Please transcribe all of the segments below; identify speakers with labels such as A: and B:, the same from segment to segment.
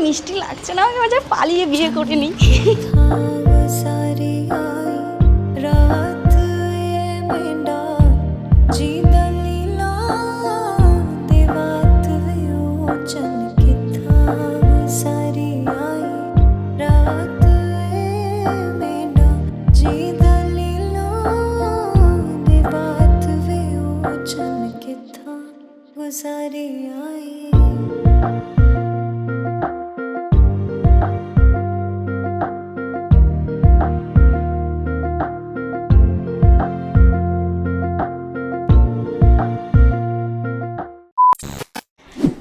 A: মিষ্টি লাগছে না, আমি বাজার পালিয়ে বিয়ে করে নিই।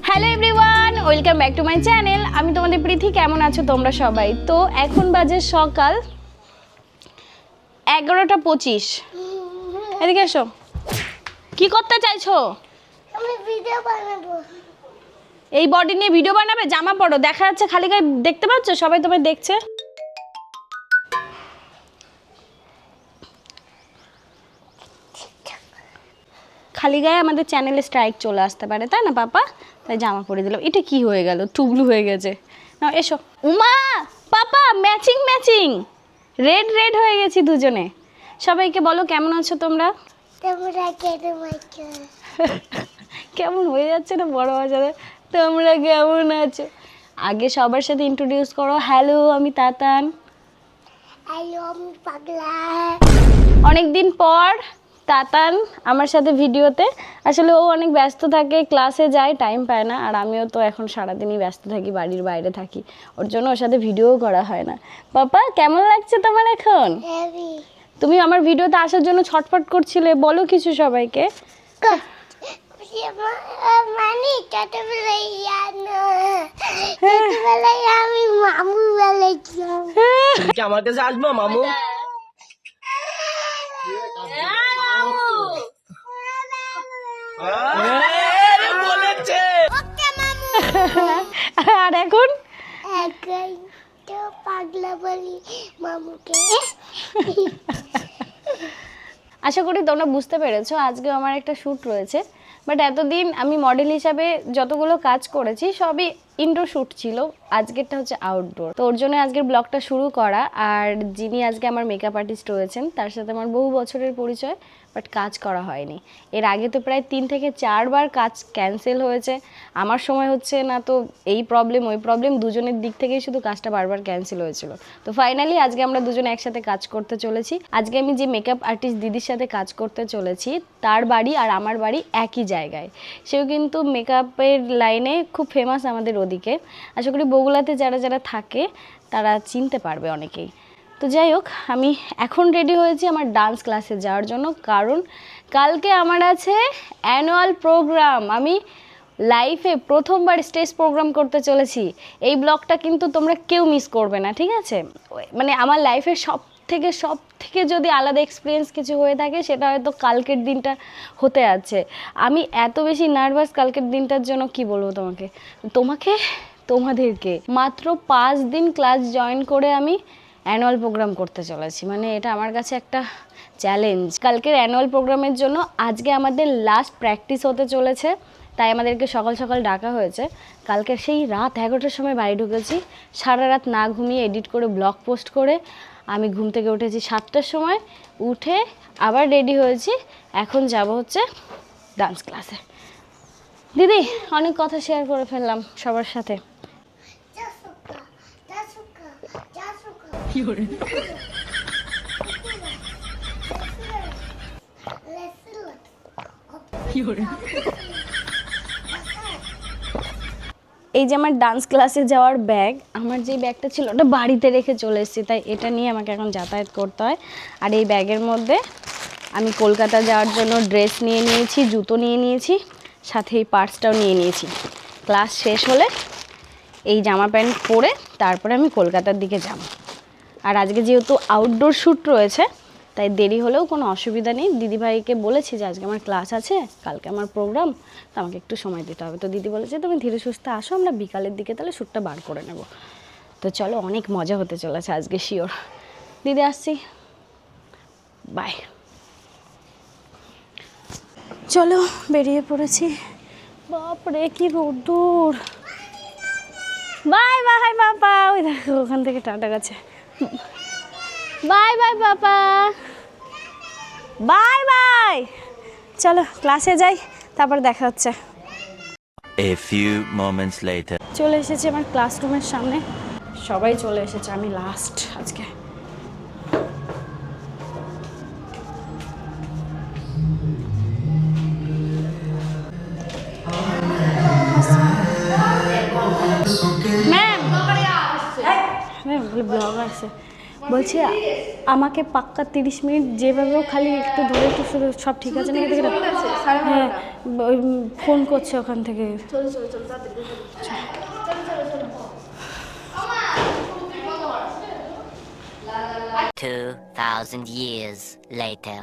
A: Hello everyone, welcome back to my channel. আমি তোমাদের প্রীতি। কেমন আছো তোমরা সবাই? তো এখন বাজে সকাল 11:25। এদিকে এসো। কি করতে চাইছো?
B: আমি ভিডিও বানাবো।
A: এই বডি নিয়ে ভিডিও বানাবে? জামা পরো, দেখা যাচ্ছে খালি গায়ে, দেখতে পাচ্ছ সবাই তোমায় দেখছে। খালি গায়ে আমাদের চ্যানেলে স্ট্রাইক চলে আসতে পারে, তাই না পাপা? তাই জামা পরে দিলাম। এটা কি হয়ে গেল, টুবলু হয়ে গেছে। না এসো। উমা পাপা ম্যাচিং ম্যাচিং, রেড রেড হয়ে গেছি দুজনে। সবাইকে বলো কেমন আছো তোমরা?
B: তোমরা কেমন আছো?
A: কেমন হয়ে যাচ্ছে না বড় বাজারে। তোমরা কেমন আছো? আগে সবার সাথে ইন্ট্রোডিউস করো। হ্যালো, আমি তাতান।
B: হ্যালো, আমি পাগলা।
A: অনেকদিন পর তাতান আমার সাথে ভিডিওতে। আসলে ও অনেক ব্যস্ত থাকে, ক্লাসে যায়, টাইম পায় না। আর আমিও তো এখন সারাদিনই ব্যস্ত থাকি, বাড়ির বাইরে থাকি, ওর জন্য ওর সাথে ভিডিও করা হয় না। পাপা কেমন লাগছে তোমার এখন?
B: হেভি।
A: তুমি আমার ভিডিওতে আসার জন্য ছটফট করছিলে, বলো কিছু সবাইকে।
B: মানে ছোটবেলায় জানো, ছোটবেলায় আমি মামু বলেছিলাম।
C: আমার কাছে আসবো মামু? বলেছে।
A: আর এখন
B: এখন তো পাগলা বলি মামুকে।
A: আশা করি তোমরা বুঝতে পেরেছো আজকে আমার একটা শ্যুট রয়েছে। বাট এতদিন আমি মডেল হিসাবে যতগুলো কাজ করেছি সবই ইনডোর শ্যুট ছিল, আজকেরটা হচ্ছে আউটডোর। তো ওর জন্য আজকের ব্লগটা শুরু করা। আর যিনি আজকে আমার মেকআপ আর্টিস্ট রয়েছেন তার সাথে আমার বহু বছরের পরিচয়, বাট কাজ করা হয়নি। এর আগে তো প্রায় 3 থেকে 4 বার কাজ ক্যান্সেল হয়েছে। আমার সময় হচ্ছে না, তো এই প্রবলেম ওই প্রবলেম, দুজনের দিক থেকেই শুধু কাজটা বারবার ক্যান্সেল হয়েছিল। তো ফাইনালি আজকে আমরা দুজনে একসাথে কাজ করতে চলেছি। আজকে আমি যে মেকআপ আর্টিস্ট দিদির সাথে কাজ করতে চলেছি তার বাড়ি আর আমার বাড়ি একই জায়গায়। সেও কিন্তু মেকআপের লাইনে খুব ফেমাস আমাদের ওদিকে। আশা করি বগুড়াতে যারা যারা থাকে তারা চিনতে পারবে অনেকেই। তো যাই হোক, আমি এখন রেডি হয়েছি আমার ডান্স ক্লাসে যাওয়ার জন্য, কারণ কালকে আমার আছে অ্যানুয়াল প্রোগ্রাম। আমি লাইফে প্রথমবার স্টেজ প্রোগ্রাম করতে চলেছি। এই ব্লগটা কিন্তু তোমরা কেউ মিস করবে না, ঠিক আছে? মানে আমার লাইফের সব থেকে যদি আলাদা এক্সপিরিয়েন্স কিছু হয়ে থাকে সেটা হয়তো কালকের দিনটা হতে আছে। আমি এত বেশি নার্ভাস কালকের দিনটার জন্য, কি বলবো তোমাদেরকে। মাত্র 5 দিন ক্লাস জয়েন করে আমি অ্যানুয়াল প্রোগ্রাম করতে চলেছি, মানে এটা আমার কাছে একটা চ্যালেঞ্জ। কালকের অ্যানুয়াল প্রোগ্রামের জন্য আজকে আমাদের লাস্ট প্র্যাকটিস হতে চলেছে, তাই আমাদেরকে সকাল সকাল ডাকা হয়েছে। কালকে সেই রাত 11টার সময় বাড়ি ঢুকেছি, সারা রাত না ঘুমিয়ে এডিট করে ব্লগ পোস্ট করে আমি ঘুম থেকে উঠেছি 7টার সময়, উঠে আবার রেডি হয়েছি। এখন যাব হচ্ছে ডান্স ক্লাসে। দিদি অনেক কথা শেয়ার করে ফেললাম সবার সাথে। এই যে আমার ডান্স ক্লাসে যাওয়ার ব্যাগ, আমার যে ব্যাগটা ছিল ওটা বাড়িতে রেখে চলে এসেছি, তাই এটা নিয়ে আমাকে এখন যাতায়াত করতে হয়। আর এই ব্যাগের মধ্যে আমি কলকাতা যাওয়ার জন্য ড্রেস নিয়ে নিয়েছি, জুতো নিয়ে নিয়েছি, সাথে এই পার্সটাও নিয়ে নিয়েছি। ক্লাস শেষ হলে এই জামা প্যান্ট পরে তারপরে আমি কলকাতার দিকে যাব। আর আজকে যেহেতু আউটডোর শ্যুট রয়েছে তাই দেরি হলেও কোনো অসুবিধা নেই। দিদিভাইকে বলেছি যে আজকে আমার ক্লাস আছে, কালকে আমার প্রোগ্রাম, তো আমাকে একটু সময় দিতে হবে। তো দিদি বলেছে তুমি ধীরে সুস্থে আসো, আমরা বিকালের দিকে তাহলে শ্যুটটা বার করে নেব। তো চলো, অনেক মজা হতে চলেছে আজকে শিওর। দিদি আসছি, বাই। চলো বেরিয়ে পড়েছি। বাপরে কি রোদ্দুর। বাই বাই পাপা, ওই দেখো ওখান থেকে টাটা গেছে। বাই বাই পাপা, বাই বাই। চলো ক্লাসে যাই, তারপর দেখা হচ্ছে।
D: A few moments later.
A: চলে এসেছি আমার ক্লাসরুমের সামনে, সবাই চলে এসেছে, আমি লাস্ট আজকে। ম্যাম ব্লগ আসছে, বলছি আমাকে পাক্কা 30 মিনিট যেভাবেও খালি একটু ধরে একটু শুধু, সব ঠিক আছে নাকি? হ্যাঁ ওই ফোন করছে ওখান থেকে।
E: 2000 years later.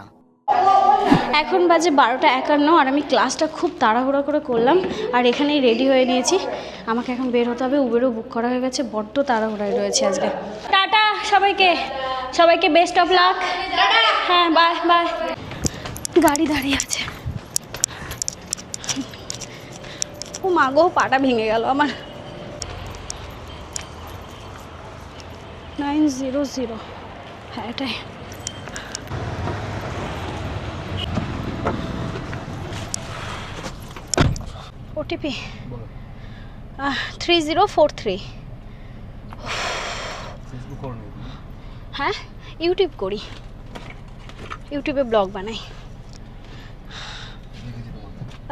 A: এখন বাজে 12:51 আর আমি ক্লাসটা খুব তাড়াহুড়ো করে করলাম, আর এখানেই রেডি হয়ে নিয়েছি। আমাকে এখন বের হতে হবে, উবেরও বুক করা হয়ে গেছে, বড্ড তাড়াহুড়ায় রয়েছে আজকে। টাটা সবাইকে, সবাইকে বেস্ট অফ লাক। হ্যাঁ বাই বাই। গাড়ি দাঁড়িয়ে আছে, ও মা গো পাটা ভেঙে গেল আমার। 900, হ্যাঁ এটাই। ওটিপি 3043। হ্যাঁ ইউটিউব করি, ইউটিউবে ব্লগ বানাই।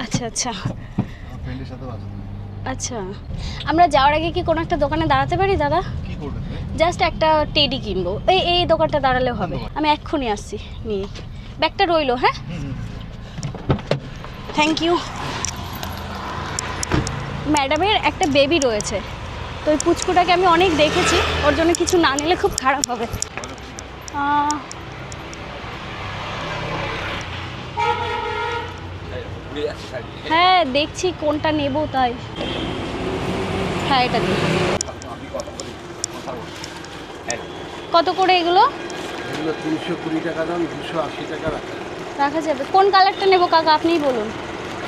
A: আচ্ছা আচ্ছা আচ্ছা, আমরা যাওয়ার আগে কি কোনো একটা দোকানে দাঁড়াতে পারি দাদা? জাস্ট একটা টেডি কিনবো, এই দোকানটা দাঁড়ালেও হবে? আমি এক্ষুনি আসছি নিয়ে, ব্যাগটা রইলো। হ্যাঁ থ্যাংক ইউ। ম্যাডামের একটা বেবি রয়েছে, তো ওই পুচকুটাকে আমি অনেক দেখেছি, ওর জন্য কিছু না নিলে খুব খারাপ হবে। হ্যাঁ দেখছি কোনটা নেব তাই। হ্যাঁ এটা দিন। কত করে এগুলো?
F: 320 টাকা দাম, 280 টাকা
A: রাখা যাবে। কোন কালারটা নেব কাকা আপনিই বলুন,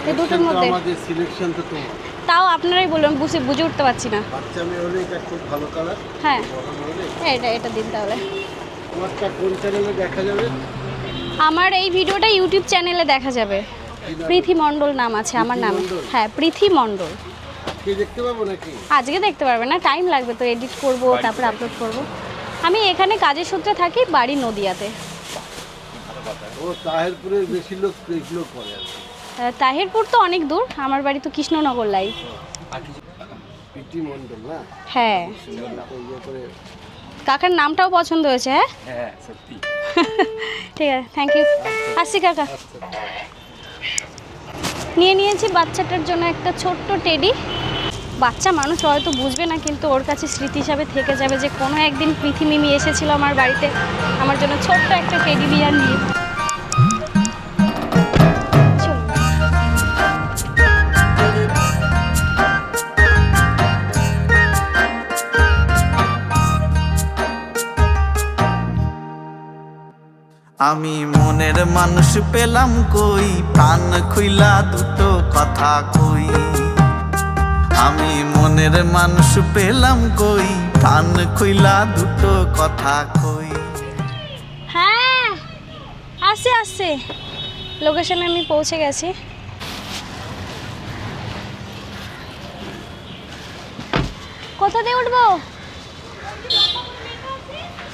A: এই দুটোর মধ্যে।
F: আমাদের সিলেকশন তো তোমার,
A: তাও আপনারাই বলুন, বুঝে উঠতে পারছি না।
F: বাচ্চা মেয়ে হলে এটা খুব ভালো কালার।
A: হ্যাঁ
F: হলে
A: এটা দিন তাহলে।
F: তোমারটা কোন চ্যানেলে দেখা যাবে?
A: আমার এই ভিডিওটা ইউটিউব চ্যানেলে দেখা যাবে, প্রীতি মণ্ডল নাম আছে আমার নামে। হ্যাঁ প্রীতি মণ্ডল।
F: কি দেখতে পাবো নাকি?
A: আজকে দেখতে পারবে না, টাইম লাগবে তো, এডিট করব তারপর আপলোড করব। আমি এখানে কাজের সূত্রে থাকি, বাড়ি নদিয়াতে।
F: ও তাহেরপুরের বেশি লোক এগুলো করে আর কি।
A: তাহিরপুর তো অনেক দূর, আমার বাড়ি তো কৃষ্ণনগর লাইন।
F: প্রীতি মণ্ডল না?
A: হ্যাঁ
F: তো ইয়ে করে
A: কাকার নামটাও পছন্দ হয়েছে। হ্যাঁ
F: হ্যাঁ সত্যি।
A: ঠিক আছে থ্যাংক ইউ, আসছি কাকা। নিয়ে নিয়েছি বাচ্চাটার জন্য একটা ছোট্ট টেডি। বাচ্চা মানুষ হয়তো বুঝবে না, কিন্তু ওর কাছে স্মৃতি হিসাবে থেকে যাবে যে কোনো একদিন পৃথি মিমি এসেছিল আমার বাড়িতে আমার জন্য ছোট্ট একটা টেডি বিয়ার নিয়ে।
G: আমি মনের মানুষ পেলাম কই, প্রাণ খুইলা দুটো কথা কই। আমি মনের মানুষ পেলাম কই, প্রাণ খুইলা দুটো কথা কই।
A: হ্যাঁ আসছে লোকেশনে আমি পৌঁছে গেছি। কোথা দিয়ে উঠবো?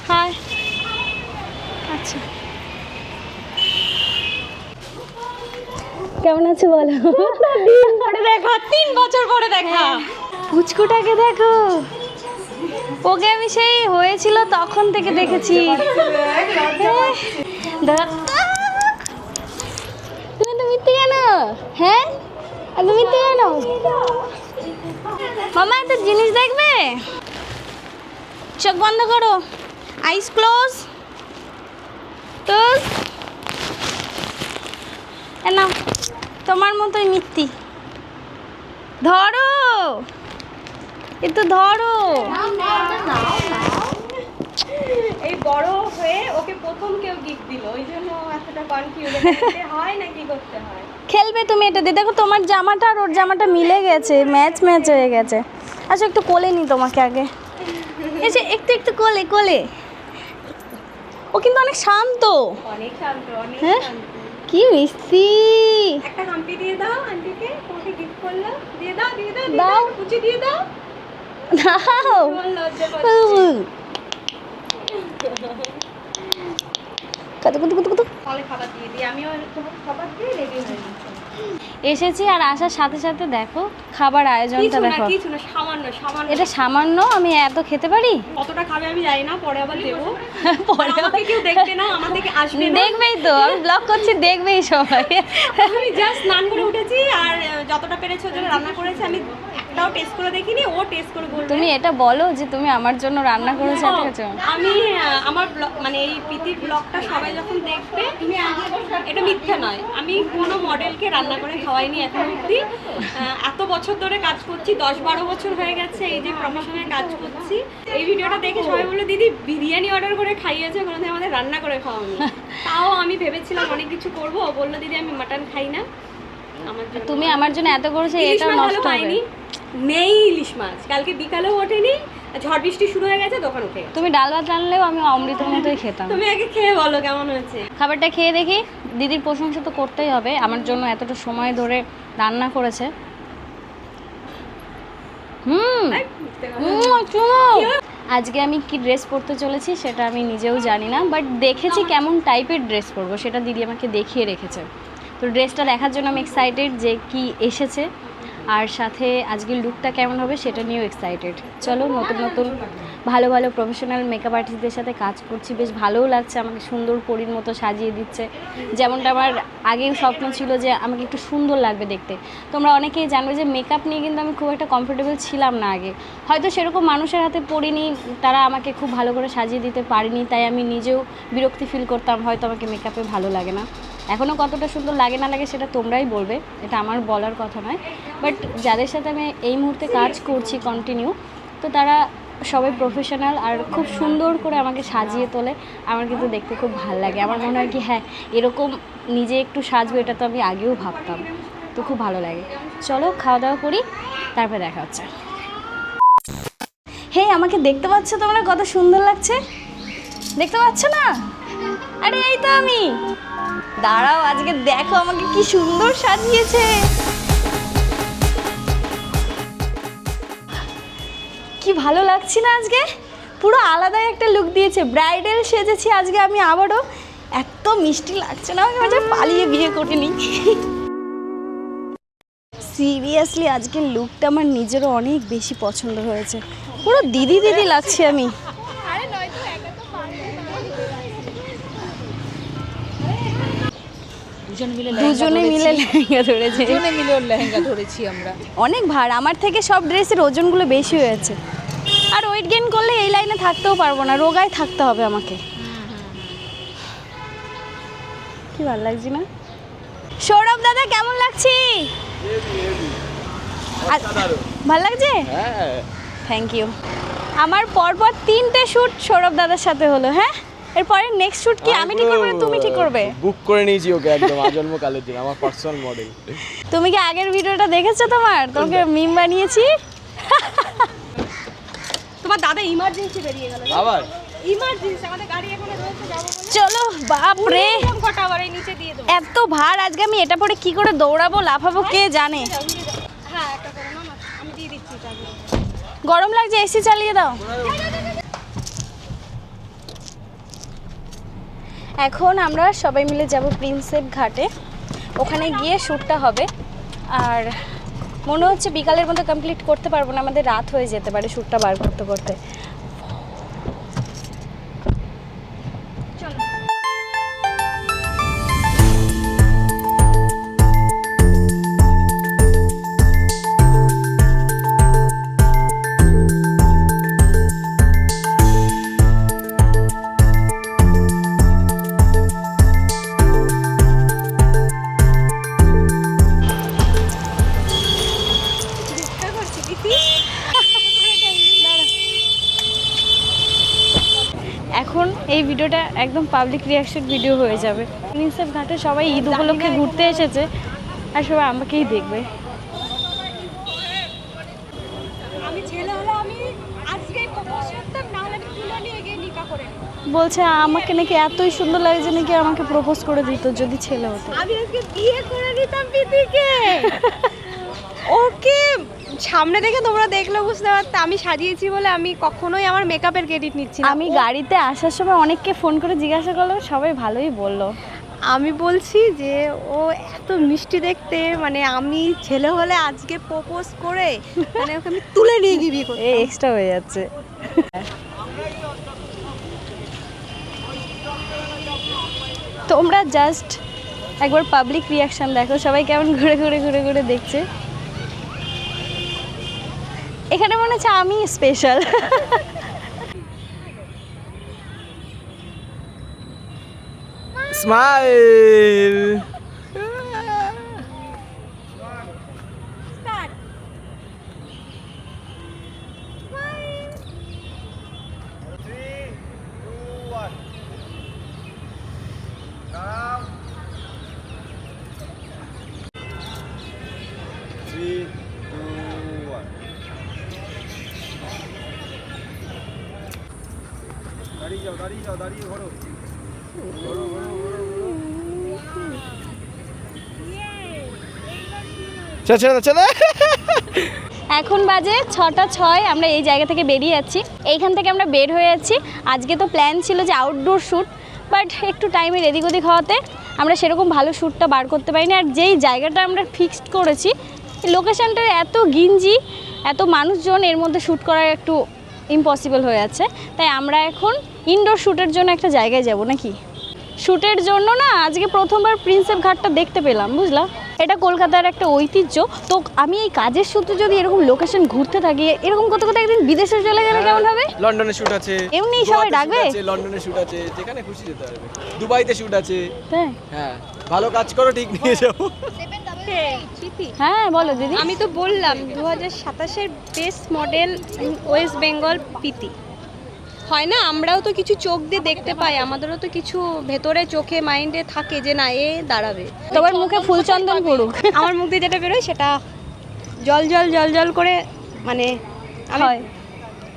A: হ্যাঁ আচ্ছা কেমন আছে বলো?
H: দেখা 3 বছর পরে দেখা।
A: পুচকুটাকে দেখো, ওকে আমি সেই হয়েছিল তখন থেকে দেখেছি। তুমি তো মিথ্যে কেন? হ্যাঁ তুমি মিথ্যে কেন? মামা একটা জিনিস দেখবে? চোখ বন্ধ করো, আইস ক্লোজ। তো না তোমার মতোই মিথ্যি। ধরো একটু ধরো।
H: এই বড় হয়ে ওকে প্রথম কেউ গিফট দিল, ওই জন্য এতটা কনফিউজ হয় না কি করতে হয়।
A: খেলবে তুমি এটা দিয়ে। দেখো তোমার জামাটা আর ওর জামাটা মিলে গেছে, ম্যাচ হয়ে গেছে। আচ্ছা একটু কোলে নি তোমাকে আগে, এসে একটু একটু কোলে কোলে। ও কিন্তু অনেক শান্ত।
H: অনেক শান্ত, অনেক
A: হ্যাঁ
H: শান্ত।
A: কি মিষ্টি।
H: একটা হাম্পি দিয়ে দাও আন্টিকে, তোমাকে গিফট করলো, দিয়ে দাও দিয়ে দাও
A: দাও।
H: দাও, কুচি দিয়ে দাও।
A: দাও।
H: তোমার লজ্জা করছে।
A: কত কত কত কত।
H: তাহলে খাবার দিয়ে দিই, আমিও তোমাকে খাবার দিয়ে রেডি হয়ে নিচ্ছি।
A: এসেছি আর আসার সাথে সাথে দেখো খাবার আয়োজনটা
H: কিছু না
A: দেখো।
H: কিছু না, সামান্য সামান্য।
A: এটা সামান্য, আমি এত খেতে পারি?
H: কতটা খাবে আমি জানি না, পরে আবার দেবো।
A: পরে
H: আর আমাকে কেউ দেখবে না, আমার থেকে আসবে না।
A: দেখবেই তো, আমি ব্লগ করছি দেখবেই সবাই।
H: আমি জাস্ট স্নান করে উঠেছি আর যতটা পেরেছি ওর জন্য রান্না করেছি। আমি একটাও টেস্ট করে দেখিনি, ও টেস্ট করে বলবে।
A: তুমি এটা বলো যে তুমি আমার জন্য রান্না করেছো, ঠিক আছে?
H: আমি আমার ব্লগ মানে এই প্রীতির ব্লগটা সবাই যখন দেখবে, এটা মিথ্যা নয়, আমি কোনো মডেলকে রান্না করে খাওয়াইনি এখন অবধি। এত বছর ধরে কাজ করছি, 10-12 বছর হয়ে গেছে এই যে প্রফেশনে কাজ করছি। এই ভিডিওটা দেখে সবাই বললো দিদি বিরিয়ানি অর্ডার করে খাইয়েছে, কোনোদিন আমাদের রান্না করে খাওয়ানি। তাও আমি ভেবেছিলাম অনেক কিছু করবো, ও বললো দিদি আমি মাটন খাই না, আমার জন্য
A: তুমি আমার জন্য এত করেছো,
H: ইলিশ
A: এটা
H: মাছ
A: নষ্ট
H: ভালো
A: হবে।
H: পাইনি, নেই ইলিশ মাছ, কালকে বিকালেও ওঠেনি, ঝড় বৃষ্টি শুরু হয়ে গেছে, দোকান উঠে গেছে।
A: তুমি ডাল ভাত আনলেও আমি অমৃতের মতোই খেতাম।
H: তুমি আগে খেয়ে বলো কেমন হয়েছে।
A: খাবারটা খেয়ে দেখি, দিদির প্রশংসা তো করতেই হবে, আমার জন্য এতটা সময় ধরে রান্না করেছে। আজকে আমি কি ড্রেস পরতে চলেছি সেটা আমি নিজেও জানি না, বাট দেখেছি কেমন টাইপের ড্রেস পরবো, সেটা দিদি আমাকে দেখিয়ে রেখেছে। তো ড্রেসটা দেখার জন্য আমি এক্সাইটেড যে কি এসেছে, আর সাথে আজকের লুকটা কেমন হবে সেটা নিয়েও এক্সাইটেড। চলো, নতুন নতুন ভালো ভালো প্রফেশনাল মেকআপ আর্টিস্টদের সাথে কাজ করছি, বেশ ভালোও লাগছে, আমাকে সুন্দর পরীর মতো সাজিয়ে দিচ্ছে। যেমনটা আমার আগেও স্বপ্ন ছিল যে আমাকে একটু সুন্দর লাগবে দেখতে। তোমরা অনেকেই জানবে যে মেকআপ নিয়ে কিন্তু আমি খুব একটা কমফোর্টেবল ছিলাম না আগে, হয়তো সেরকম মানুষের হাতে পড়িনি, তারা আমাকে খুব ভালো করে সাজিয়ে দিতে পারেনি, তাই আমি নিজেও বিরক্তি ফিল করতাম, হয়তো আমাকে মেকআপে ভালো লাগে না। এখনও কতটা সুন্দর লাগে না লাগে সেটা তোমরাই বলবে, এটা আমার বলার কথা নয়। বাট যাদের সাথে আমি এই মুহূর্তে কাজ করছি কন্টিনিউ, তো তারা সবাই প্রফেশনাল আর খুব সুন্দর করে আমাকে সাজিয়ে তোলে, আমার কিন্তু দেখতে খুব ভালো লাগে। আমার মনে হয় কি হ্যাঁ, এরকম নিজে একটু সাজবো, এটা তো আমি আগেও ভাবতাম, তো খুব ভালো লাগে। চলো খাওয়া দাওয়া করি, তারপরে দেখা হচ্ছে। হে, আমাকে দেখতে পাচ্ছ তোমরা? কত সুন্দর লাগছে, দেখতে পাচ্ছ না? আরে এই তো আমি, দাঁড়াও আজকে দেখো আমাকে কি সুন্দর সাজিয়েছে। কি ভালো লাগছে না আজকে, পুরো আলাদাই একটা লুক দিয়েছে, ব্রাইডাল সেজেছি আজকে আমি আবারও। এত মিষ্টি লাগছে না, আমাকে মাঝে পালিয়ে বিয়ে করিনি। সিরিয়াসলি আজকের লুকটা আমার নিজেরও অনেক বেশি পছন্দ হয়েছে, পুরো দিদি দিদি লাগছে আমি। দুজনে মিলে লেহেঙ্গা ধরেছে,
I: দুজনে মিলে ওর লেহেঙ্গা ধরেছি আমরা।
A: অনেক ভার, আমার থেকে সব ড্রেসের ওজনগুলো বেশি হয়েছে। আর ওয়েট গেইন করলে এই লাইনে থাকতেও পারবো না, রোগায় থাকতে হবে আমাকে। কি ভালো লাগছে না? সৌরভ দাদা কেমন লাগছি? ভালো লাগছে? Thank you. আমার পরপর 3টে শ্যুট সৌরভ দাদার সাথে হলো। হ্যাঁ, এরপরে নেক্সট শ্যুট কি আমি ঠিক করবো না তুমি ঠিক করবে?
J: বুক করে নিয়েছি ওকে একদম আজন্ম কালের জন্য, আমার পার্সোনাল মডেল।
A: তুমি কি আগের ভিডিওটা দেখেছো? তোমাকে মিম বানিয়েছি।
H: তোমার দাদা ইমার্জেন্সি বেরিয়ে গেল,
J: আবার
H: ইমার্জেন্সি, আমাদের গাড়ি এখানে রয়েছে, যাবো বলে।
A: চলো, বাপ রে,
H: কটা আবার এই নিচে দিয়ে দেবো।
A: এত ভার আজকে আমি এটা পরে কি করে দৌড়াবো লাফাবো কে জানে।
H: হ্যাঁ একটা করো না, আমি দিয়ে দিচ্ছি তাহলে।
A: গরম লাগছে, এসি চালিয়ে দাও। এখন আমরা সবাই মিলে যাব প্রিন্সেপ ঘাটে, ওখানে গিয়ে শ্যুটটা হবে। আর মনে হচ্ছে বিকালের মধ্যে কমপ্লিট করতে পারবো না, আমাদের রাত হয়ে যেতে পারে শ্যুটটা বার করতে করতে। এখন এই ভিডিওটা একদম পাবলিক রিয়াকশন ভিডিও হয়ে যাবে। প্রিন্সেপ ঘাটে সবাই ঈদ উপলক্ষে ঘুরতে এসেছে আর সবাই আমাকেই দেখবে।
H: আমি ছেলে
A: বলছে আমাকে নাকি এতই সুন্দর লাগে যে নাকি আমাকে প্রপোজ করে দিত যদি ছেলে হতো।
H: আমি আজকে বিয়ে করে দিতাম প্রীতিকে। ওকে সামনে থেকে তোমরা দেখলে বুঝতে পারতে আমি সাজিয়েছি বলে আমি কখনোই আমার মেকআপের ক্রেডিট নিচ্ছি না।
A: আমি গাড়িতে আসার সময় অনেককে ফোন করে জিজ্ঞাসা করলো, সবাই ভালোই বললো।
H: আমি বলছি যে ও এত মিষ্টি দেখতে, মানে আমি ছেলে হলে আজকে প্রপোজ করে মানে ওকে আমি তুলে নিয়ে গিয়ে বিয়ে করতাম।
A: এই এক্সট্রা হয়ে যাচ্ছে। তোমরা জাস্ট একবার পাবলিক রিয়াকশন দেখো, সবাই কেমন ঘুরে ঘুরে ঘুরে ঘুরে দেখছে। এখানে মনে হচ্ছে আমি স্পেশাল।
J: স্মাইল।
A: এখন বাজে 6:06, আমরা এই জায়গা থেকে বেরিয়ে যাচ্ছি। এইখান থেকে আমরা বের হয়ে যাচ্ছি। আজকে তো প্ল্যান ছিল যে আউটডোর শ্যুট, বাট একটু টাইমের এদিক ওদিক হওয়াতে আমরা সেরকম ভালো শ্যুটটা বার করতে পারিনি। আর যেই জায়গাটা আমরা ফিক্সড করেছি, লোকেশানটার এত গিঞ্জি, এত মানুষজন, এর মধ্যে শ্যুট করা একটু ইম্পসিবল হয়ে যাচ্ছে। তাই আমরা এখন ইনডোর শ্যুটের জন্য একটা জায়গায় যাব নাকি। শ্যুটের জন্য না আজকে প্রথমবার প্রিন্সেপ ঘাটটা দেখতে পেলাম, বুঝলা। এটা কলকাতার একটা ঐতিহ্য। তো আমি এই কাজের সূত্রে যদি এরকম লোকেশন ঘুরতে থাকি, এরকম কত কত একদিন বিদেশে চলে গেলে কেমন হবে?
J: লন্ডনে শুট আছে,
A: এমনি সবাই ডাকবে।
J: লন্ডনে শুট আছে, যেখানে খুশি যেতে পারবে। দুবাইতে শুট আছে।
A: তাই?
J: হ্যাঁ, ভালো কাজ করো, ঠিক নিয়ে যাবো।
A: হ্যাঁ বলো দিদি।
H: আমি তো বললাম 2027-এর বেস্ট মডেল ওয়েস্ট বেঙ্গল প্রীতি। হয় না, আমরাও তো কিছু চোখ দিয়ে দেখতে পাই, আমাদেরও তো কিছু ভেতরে চোখে মাইন্ডে থাকে যে না এ দাঁড়াবে।
A: তোমার মুখে ফুলচন্দন পড়ুক।
H: আমার মুখ দিয়ে যেটা বেরোয় সেটা জল জল জল জল করে, মানে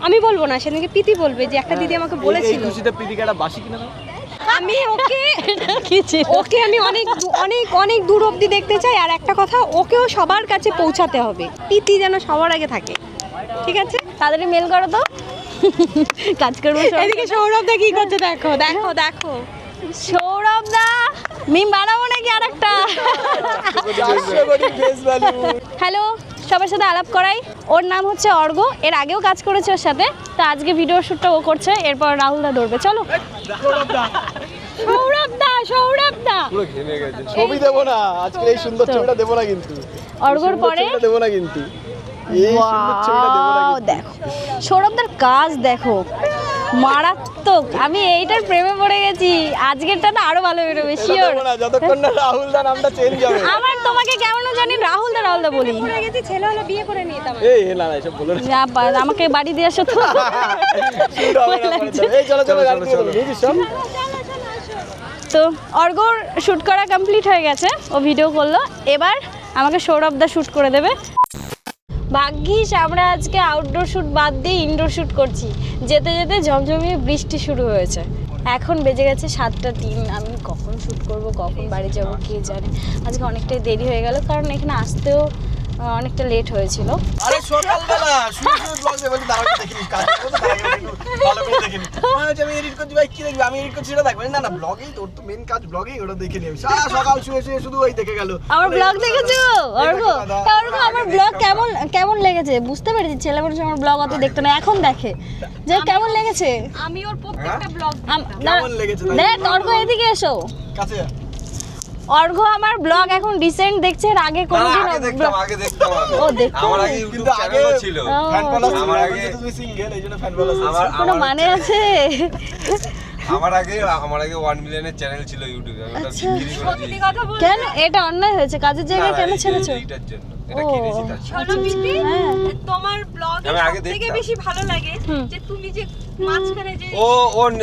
H: আমি বলবো না, সেদিনকে প্রীতি বলবে যে একটা দিদি আমাকে বলেছিল।
J: এই খুশিতে প্রীতিকে একটা বাসি কিনে দাও।
H: আমি ওকে আমি অনেক অনেক অনেক দূর অবধি দেখতে চাই। আর একটা কথা, ওকেও সবার কাছে পৌঁছাতে হবে, প্রীতি যেন সবার আগে থাকে, ঠিক আছে?
A: তাড়াতাড়ি মেল করো তো, কাজ করবো।
H: এদিকে সৌরভ দা কি করছে, দেখো দেখো দেখো।
A: সৌরভ দা মিম বানাবো নাকি আর একটা? হ্যালো, সবার সাথে আলাপ করাই। ওর নাম হচ্ছে অর্ঘ, এর আগেও কাজ করেছে ওর সাথে। তো আজকে ভিডিও শ্যুটটা ও করছে, এরপর রাহুল দা ধরবে। চলো। সৌরভ দা
J: পুরো ঘেমে গেছে। ছবি দেবো না আজকে, এই সুন্দর ছবিটা দেবো না কিন্তু।
A: অর্ঘর পরে
J: দেবো না কিন্তু, এই সুন্দর ছবিটা দেবো না কিন্তু।
A: দেখো সৌরভদার কাজ দেখো, মারাত্মক। আমি এইটার প্রেমে পড়ে গেছি। আজকেরটা না আরো ভালো বেরোবে, শিওর।
J: যতক্ষণ না রাহুল দা নামটা চেঞ্জ হবে।
A: আমার তোমাকে কেমন জানি রাহুল দা বলি।
H: পড়ে গেছি, ছেলে হলো বিয়ে করে নিতাম।
J: এই না না এসব বলো না।
A: আমাকে বাড়ি দিয়ে আসো তো।
J: এই চলো চলো গাড়ি নিয়ে চলো, নিয়ে সব।
A: তো অর্ঘর শ্যুট করা কমপ্লিট হয়ে গেছে, ও ভিডিও করলো। এবার আমাকে সৌরভ দা শ্যুট করে দেবে। ভাগ্যিস আমরা আজকে আউটডোর শ্যুট বাদ দিয়ে ইনডোর শ্যুট করছি। যেতে যেতে ঝমঝমিয়ে বৃষ্টি শুরু হয়েছে। এখন বেজে গেছে 7:03। আমি কখন শ্যুট করব, কখন বাড়ি যাব কে জানে। আজকে অনেকটাই দেরি হয়ে গেল, কারণ এখানে আসতেও অনেকটা লেট হয়েছিল।
J: আরে সকালবেলা শুধু ব্লগ দেব, দাঁড়াও দেখিনি কাজ করতে, ভালো করে দেখিনি। আমি এডিট করছি, ভাই কি দেখবি, আমি এডিট করছি সেটা দেখবেন না। না ব্লগেই তোর তো মেন কাজ, ব্লগেই ওটা দেখে নিবি। সারা সকাল শুয়ে শুয়ে শুধু ওই দেখে গেল।
A: আমার ব্লগ দেখেছো অর্ঘ? আমার ব্লগ কেমন লেগেছে বুঝতে পেরেছি। ছেলে মানুষ আমার ব্লগ অত দেখতো না, এখন দেখে যে কেমন লেগেছে।
H: আমি ওর প্রত্যেকটা ব্লগ
J: কেমন লেগেছে
A: দেখ অর্ঘ, এদিকে এসো।
J: কাছে
A: অর্ঘ আমার ব্লগ এখন রিসেন্ট দেখছে, এর আগে কোনোদিন
F: আগে দেখতাম
A: ও দেখতো।
F: আমার আগে ইউটিউব চ্যানেলও ছিল।
J: ফ্যান ফলোয়ার
F: আমার আগে
J: তুমি সিঙ্গেল, এইজন্য ফ্যান ফলোয়ার।
A: কোনো মানে আছে?
F: আমার আগে 1 মিলিয়নের চ্যানেল ছিল ইউটিউবে। আমি ওটা বিক্রি করে দিয়েছি।
H: কথা বল।
A: কেন এটা অন্যায় হয়েছে? কাজের জায়গায় কেন ছেড়েছো?
F: এইটার জন্য এটা কিনেছি তার জন্য।
H: শোনো প্রীতি, তোমার ব্লগে
F: আমি আগে
H: সবথেকে
F: দেখতাম।
H: বেশি ভালো লাগে যে তুমি যে মাঝখানে যে
F: ও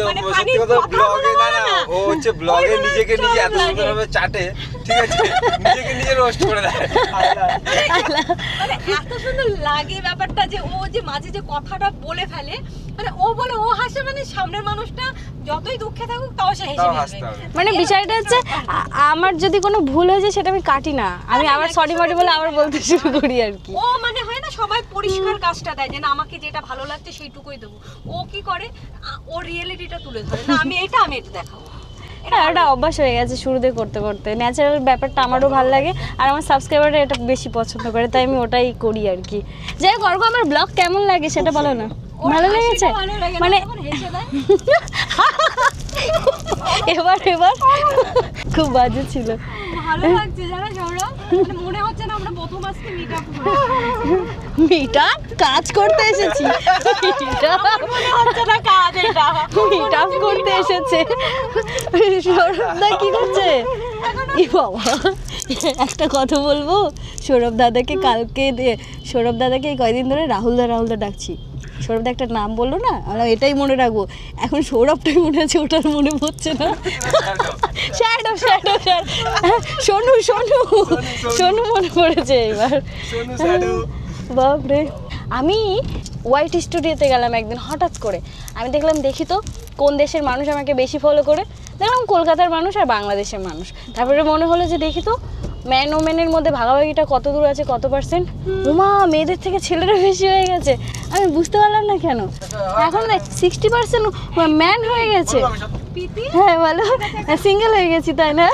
H: মানে
F: সত্যি কথা, ব্লগে না ও হচ্ছে ব্লগে নিজেকে নিজে এত সুন্দরভাবে চাটে, ঠিক আছে নিজেকে নিজে রোস্ট করে দেয়।
H: মানে এত সুন্দর লাগে ব্যাপারটা যে ও যে মাঝে যে কথাটা বলে ফেলে, মানে ও বলে ও হাসে, মানে সামনের মানুষটা যতই দুঃখে থাকুক তাও সে হেসে
F: তাও
H: ফেলবে।
F: হাসতে হবে।
A: মানে বিষয়টা হচ্ছে আমার যদি কোনো ভুল হয়ে যায় সেটা আমি কাটি না, আমি আবার সরি মরি বলে আবার বলতে শুরু করি আর কি।
H: ও মানে হয় না সবাই পরিষ্কার কাজটা দেয় যে না আমাকে যেটা ভালো লাগছে সেইটুকুই দেবো, ও কি করে ও রিয়েলিটিটা তুলে ধরে, না আমি এটা দেখাবো।
A: হ্যাঁ, ওটা অভ্যাস হয়ে গেছে শুরুতে করতে করতে, ন্যাচারাল ব্যাপারটা আমারও ভালো লাগে আর আমার সাবস্ক্রাইবাররা এটা বেশি পছন্দ করে, তাই আমি ওটাই করি আর কি। যাই হোক অর্ক, আমার ব্লগ কেমন লাগে সেটা বলো না। ভালো লেগেছে মানে এবার খুব বাজে ছিল।
H: ভালো লাগছে জানো সৌরভ, মানে মনে হচ্ছে না আমরা প্রথম আজকে মিট আপ
A: মিটা কাজ করতে এসেছি,
H: মনে হচ্ছে না কাজ এটা
A: মিট আপ করতে এসেছে। সৌরভদা কি করছে? ই বাবা, একটা কথা বলবো, সৌরভ দাদাকে সৌরভ দাদাকে এই কয়দিন ধরে রাহুলদা ডাকছি। সৌরভদা একটা নাম বললো না, আমরা এটাই মনে রাখবো। এখন সৌরভটাই মনে আছে, ওটার মনে পড়ছে না। শ্যাডো সোনু মনে পড়েছে এবার। বাপরে, আমি হোয়াইট স্টুডিওতে গেলাম একদিন হঠাৎ করে, আমি দেখলাম দেখি তো কোন দেশের মানুষ আমাকে বেশি ফলো করে, দেখলাম কলকাতার মানুষ আর বাংলাদেশের মানুষ। তারপরে মনে হলো যে দেখি তো ম্যান ও ম্যানের মধ্যে ভাগাভাগিটা কত দূর আছে, কত পার্সেন্ট। ওমা, মেয়েদের থেকে ছেলেরা বেশি হয়ে গেছে। আমি বুঝতে পারলাম না কেন, এখন 60% ম্যান হয়ে গেছে। হ্যাঁ বলো, সিঙ্গেল হয়ে গেছি তাই না?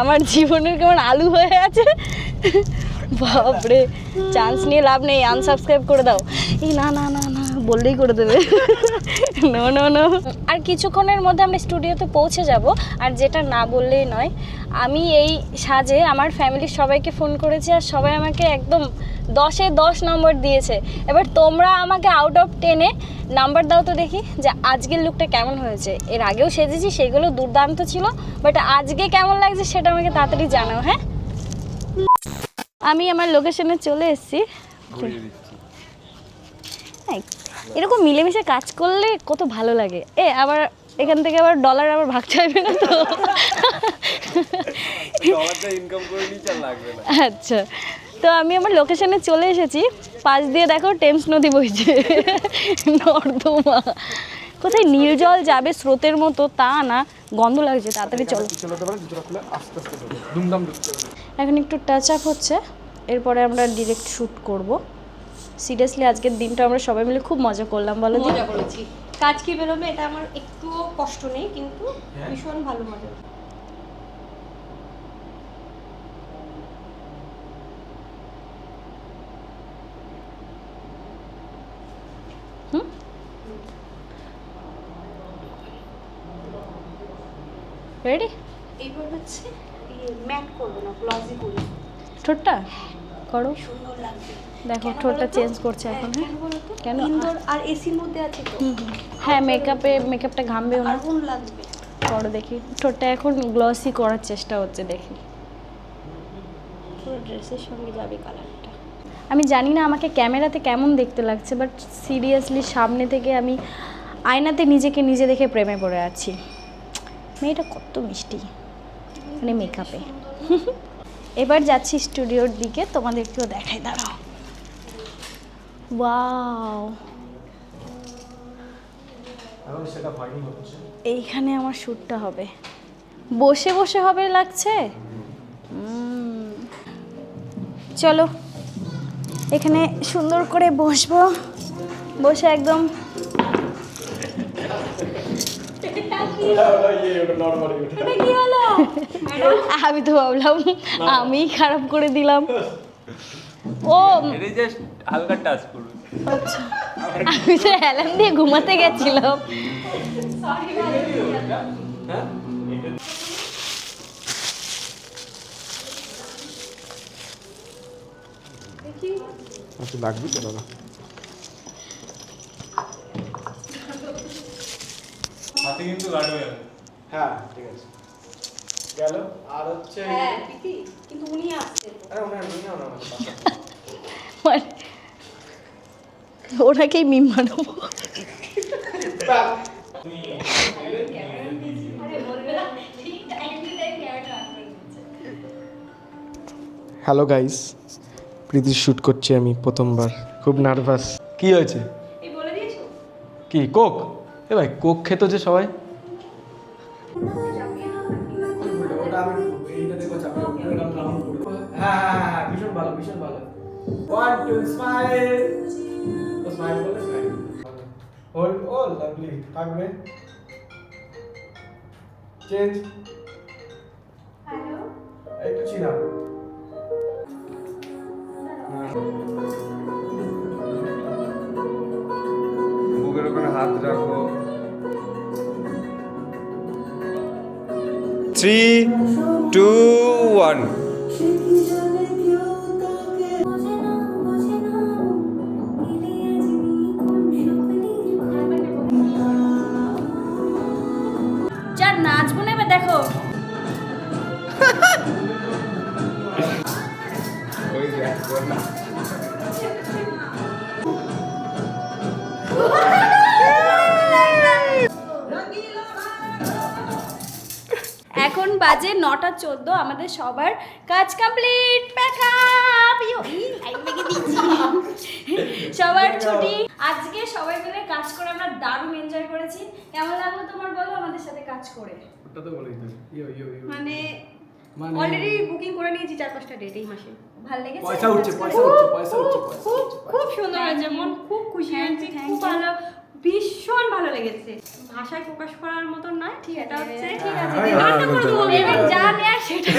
A: আমার জীবনের কেমন আলু হয়ে আছে। বাপরে, চান্স নিয়ে লাভ নেই, আনসাবস্ক্রাইব করে দাও। এই না বললেই করে দেবে। নো। আর কিছুক্ষণের মধ্যে আমরা স্টুডিওতে পৌঁছে যাব, আর যেটা না বললেই নয়, আমি এই সাজে আমার ফ্যামিলির সবাইকে ফোন করেছি আর সবাই আমাকে একদম 10-এ 10 নম্বর দিয়েছে। এবার তোমরা আমাকে আউট অফ 10-এ নাম্বার দাও তো দেখি যে আজকের লুকটা কেমন হয়েছে। এর আগেও সেজেছি, সেগুলো দুর্দান্ত ছিল, বাট আজকে কেমন লাগছে সেটা আমাকে তাড়াতাড়ি জানাও। হ্যাঁ, আমি আমার লোকেশনে চলে এসেছি। এরকম মিলেমিশে কাজ করলে কত ভালো লাগে। আবার এখান থেকে আবার ডলার আবার ভাগ চাইবে না তো? আচ্ছা, তো আমি আমার লোকেশনে চলে এসেছি। পাশ দিয়ে দেখো টেমস নদী বইছে, নর্দমা। কোথায় নির্জল যাবে স্রোতের মতো তা না, গন্ধ লাগছে, তাড়াতাড়ি চলো। এখন একটু টাচ আপ হচ্ছে, এরপরে আমরা ডিরেক্ট শ্যুট করব। সিরিয়াসলি আজকের দিনটা আমরা সবাই মিলে খুব মজা করলাম, বলো?
H: মজা করেছি। কাজ কি বেরোবে এটা আমার একটুও কষ্ট নেই, কিন্তু ভীষণ ভালো মজা।
A: রেডি?
H: এইবার হচ্ছে ম্যাট করবো না, গ্লসি করি।
A: ঠোঁটটা করো,
H: সুন্দর লাগবে।
A: দেখো ঠোঁটটা চেঞ্জ করছে এখন। হ্যাঁ, কেন?
H: ইনডোর আর এসির মধ্যে আছে তো।
A: হ্যাঁ, মেকআপটা ঘামবেও না।
H: আগুন লাগবে।
A: করো দেখি, ঠোঁটটা এখন গ্লসি করার চেষ্টা হচ্ছে, দেখি।
H: পুরো ড্রেসের সঙ্গে যাবে কালারটা।
A: আমি জানি না আমাকে ক্যামেরাতে কেমন দেখতে লাগছে, বাট সিরিয়াসলি সামনে থেকে আমি আয়নাতে নিজেকে নিজে দেখে প্রেমে পড়ে আছি। মেয়েটা কত মিষ্টি, মানে মেকআপে। এবার যাচ্ছি স্টুডিওর দিকে, তোমাদেরকেও দেখাই, দাঁড়াও। ওয়াও, এইখানে আমার শ্যুটটা হবে, বসে বসে হবে লাগছে। চলো এখানে সুন্দর করে বসবো, বসে একদম আমি তো ভাবলাম আমি খারাপ করে দিলাম। ও
F: হালকা টাচ করবে।
A: আচ্ছা, আমি তো অ্যালার্ম দিয়ে ঘুমাতে গেছিলাম।
F: আচ্ছা, লাগবে তো দাদা। হাতে কিন্তু গার্ড হয়ে যাবে।
J: হ্যাঁ ঠিক আছে, গেল। আর হচ্ছে
H: হ্যাঁ প্রীতি, কিন্তু উনি আসছেন।
J: আরে ওনার নিয়ে নাও না,
A: মানে ওনাকেই মিম বানাবো।
J: হ্যালো গাইস, প্রীতির শ্যুট করছি আমি প্রথমবার, খুব নার্ভাস। কি হয়েছে?
H: এই বলে দিয়েছো
J: কি কোক? এ ভাই কোক খেত যে সবাই। হ্যাঁ ভীষণ ভালো, ভীষণ ভালো। 1 2 স্মাইল, স্মাইল বলে স্মাইল, হোল্ড অল লাভলি, থাকবে চেঞ্জ। হ্যালো, একটু চিনা।
F: বুকের ওখানে হাত রাখো। 3 2 1
A: যা নাচবো না এবার দেখো।
F: ওই দেখ না।
A: এখন বাজে 9:14, আমাদের সবার কাজ কমপ্লিট, প্যাকআপ। সবার ছুটি। আজকে সবাই মিলে কাজ করে আমরা দারুণ এনজয় করেছি। কেমন লাগলো তোমার বলো আমাদের সাথে কাজ করে?
J: ওটা তো বলেই তো।
H: মানে অলরেডি বুকিং করে নিয়েছি 4-5টা ডেট এই মাসে।
A: ভালো লেগেছে?
J: পয়সা উঠছে, পয়সা উঠছে, পয়সা উঠছে, পয়সা
H: খুব
J: উঠছে।
H: খুব সুন্দর হয়েছে, মন খুব খুশি হয়েছে, খুব ভালো, ভীষণ ভালো লেগেছে। ভাষায় প্রকাশ করার মতন নয়, ঠিক এটা হচ্ছে ঠিক আছে। গানটা করে দেবো আমি।
A: এবার যা নেয় সেটা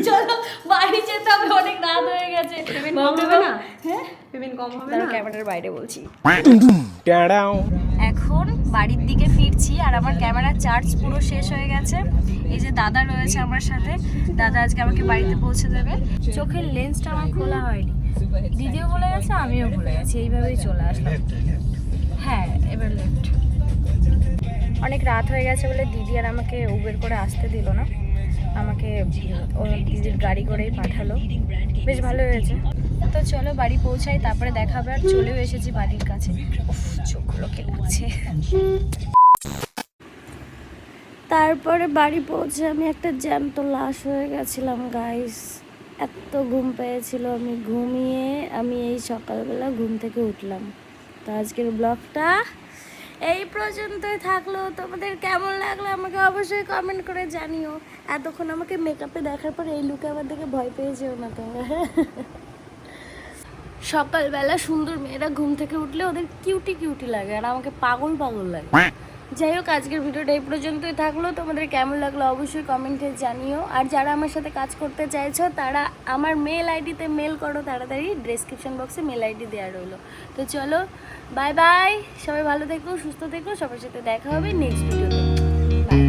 A: চলো বাড়ি যেতে হবে, অনেক রাত হয়ে গেছে।
H: পেমেন্ট কম হবে না? হ্যাঁ পেমেন্ট কম হবে না?
A: ক্যামেরার বাইরে বলছি। এখন বাড়ির দিকে ফিরছি আর আমার ক্যামেরার চার্জ পুরো শেষ হয়ে গেছে। এই যে দাদা রয়েছে আমার সাথে, দাদা আজকে আমাকে বাড়িতে পৌঁছে দেবে। চোখের লেন্সটা আমার খোলা হয়নি, দিদিও ভুলে গেছে, আমিও ভুলে গেছি, এইভাবেই চলে আসলাম। হ্যাঁ এবার লেফট। অনেক রাত হয়ে গেছে বলে দিদি আর আমাকে উবের করে আসতে দিল না, আমাকে ওর দিদির গাড়ি করেই পাঠালো। বেশ ভালো হয়েছে। তো চলো বাড়ি পৌঁছাই, তারপরে দেখাবে। আর চলেও এসেছি বাড়ির কাছে। উফ, চোখগুলো কে লাগছে। তারপরে বাড়ি পৌঁছে আমি একটা জ্যান্ত লাশ হয়ে গেছিলাম গাইস। এত ঘুম পেয়েছিল, আমি ঘুমিয়ে এই সকালবেলা ঘুম থেকে উঠলাম। তো আজকের ব্লগটা এই পর্যন্তই থাকলো। তোমাদের কেমন লাগলো আমাকে অবশ্যই কমেন্ট করে জানিও। এতক্ষণ আমাকে মেকআপে দেখার পর এই লুকে আমার দেখে ভয় পেয়ে যেও না তোমরা। সকালবেলা সুন্দর মেয়েরা ঘুম থেকে উঠলে ওদের কিউটি কিউটি লাগে, আর আমাকে পাগল পাগল লাগে। যাই হোক, আজকের ভিডিওটা এই পর্যন্তই থাকলো। তোমাদের কেমন লাগলো অবশ্যই কমেন্টে জানিও। আর যারা আমার সাথে কাজ করতে চাইছো তারা আমার মেল আইডিতে মেল করো তাড়াতাড়ি, ডেসক্রিপশন বক্সে মেল আইডি দেওয়া রইলো। তো চলো বাই বাই, সবাই ভালো থেকো, সুস্থ থেকো, সবার সাথে দেখা হবে নেক্সট ভিডিওতে। বাই।